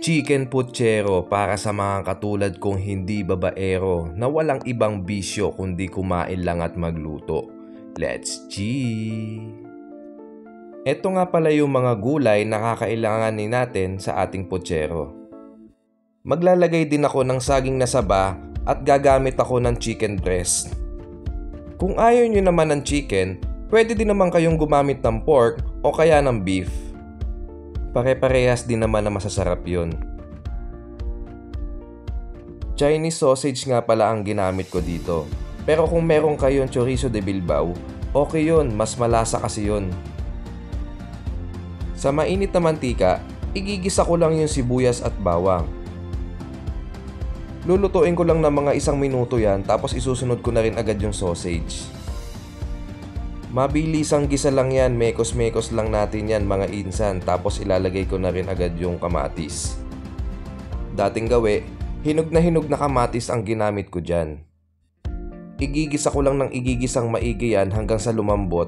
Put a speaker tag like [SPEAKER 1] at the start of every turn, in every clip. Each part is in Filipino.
[SPEAKER 1] Chicken puchero para sa mga katulad kong hindi babaero na walang ibang bisyo kundi kumain lang at magluto. Let's G! Ito nga pala yung mga gulay na kakailanganin natin sa ating puchero. Maglalagay din ako ng saging na saba at gagamit ako ng chicken breast. Kung ayaw nyo naman ng chicken, pwede din naman kayong gumamit ng pork o kaya ng beef. Pare-parehas din naman na masasarap yun. Chinese sausage nga pala ang ginamit ko dito. Pero kung meron kayong chorizo de Bilbao, okay yun, mas malasa kasi yun. Sa mainit na mantika, igigisa ko lang yung sibuyas at bawang. Lulutuin ko lang ng mga 1 minuto yan tapos isusunod ko na rin agad yung sausage. Mabilisang gisa lang yan, mekos-mekos lang natin yan mga insan, tapos ilalagay ko na rin agad yung kamatis. Dating gawi, hinog na kamatis ang ginamit ko dyan. Igigisa ko lang ng igigisang maigi yan hanggang sa lumambot.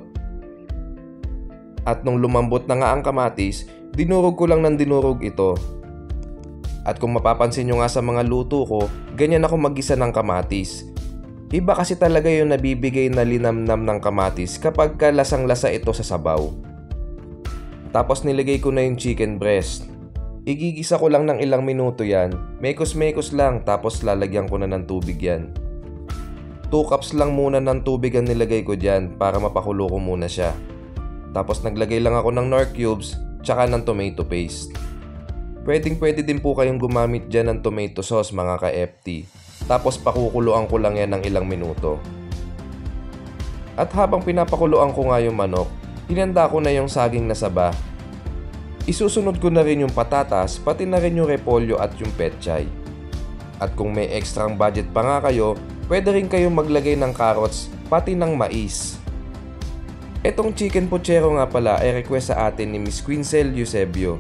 [SPEAKER 1] At nung lumambot na nga ang kamatis, dinurog ko lang ng dinurog ito. At kung mapapansin nyo nga sa mga luto ko, ganyan ako maggisa ng kamatis. Iba kasi talaga yung nabibigay na linamnam ng kamatis kapag lasang-lasa ito sa sabaw. Tapos nilagay ko na yung chicken breast. Igigisa ko lang ng ilang minuto yan, mekos-mekos lang, tapos lalagyan ko na ng tubig yan. 2 cups lang muna ng tubig ang nilagay ko dyan para mapakulo ko muna siya. Tapos naglagay lang ako ng Knorr cubes tsaka ng tomato paste. Pwede din po kayong gumamit dyan ng tomato sauce mga ka-FT. Tapos pakukuluan ko lang yan ng ilang minuto. At habang pinapakuluan ko nga yung manok, hinanda ko na yung saging na saba. Isusunod ko na rin yung patatas, pati na rin yung repolyo at yung petchay. At kung may extrang budget pa nga kayo, pwede rin kayong maglagay ng carrots, pati ng mais. Etong chicken puchero nga pala ay request sa atin ni Miss Quincel Eusebio.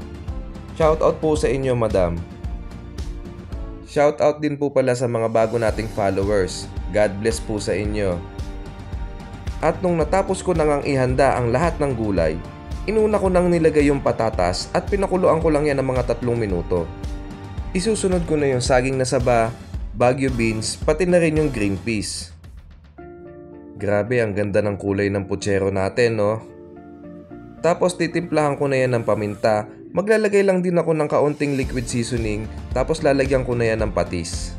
[SPEAKER 1] Shoutout po sa inyo, madam. Shoutout din po pala sa mga bago nating followers. God bless po sa inyo. At nung natapos ko nang ihanda ang lahat ng gulay, inuna ko nang nilagay yung patatas at pinakuluan ko lang yan ng mga 3 minuto. Isusunod ko na yung saging na saba, Baguio beans, pati na rin yung green peas. Grabe, ang ganda ng kulay ng puchero natin, no? Tapos titimplahan ko na yan ng paminta. Maglalagay lang din ako ng kaunting liquid seasoning, tapos lalagyan ko na yan ng patis.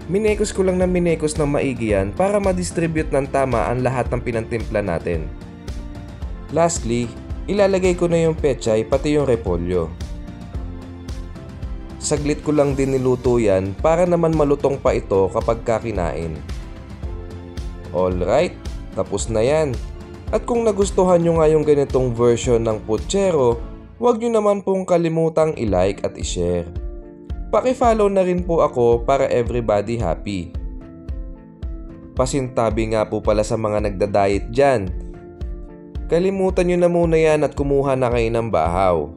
[SPEAKER 1] Minekos ko lang ng minekos ng maigi yan para ma-distribute ng tama ang lahat ng pinantimpla natin. Lastly, ilalagay ko na yung petchay pati yung repolyo. Saglit ko lang din niluto yan para naman malutong pa ito kapag kakinain. Alright, tapos na yan. At kung nagustuhan nyo nga yung ganitong version ng puchero, huwag nyo naman pong kalimutang i-like at i-share. Paki-follow na rin po ako para everybody happy. Pasintabi nga po pala sa mga nagda-diet dyan. Kalimutan nyo na muna yan at kumuha na kayo ng bahaw.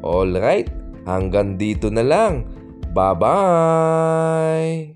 [SPEAKER 1] Alright, hanggang dito na lang. Bye-bye!